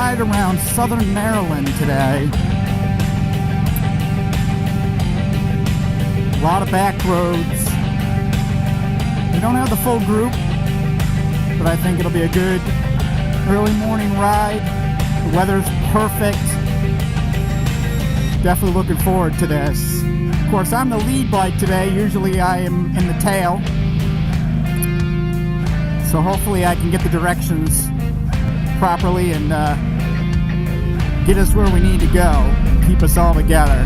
ride around southern Maryland today. A lot of back roads. We don't have the full group, but I think it'll be a good early morning ride. The weather's perfect. Definitely looking forward to this. Of course, I'm the lead bike today. Usually I am in the tail. So hopefully I can get the directions properly and get us where we need to go. Keep us all together.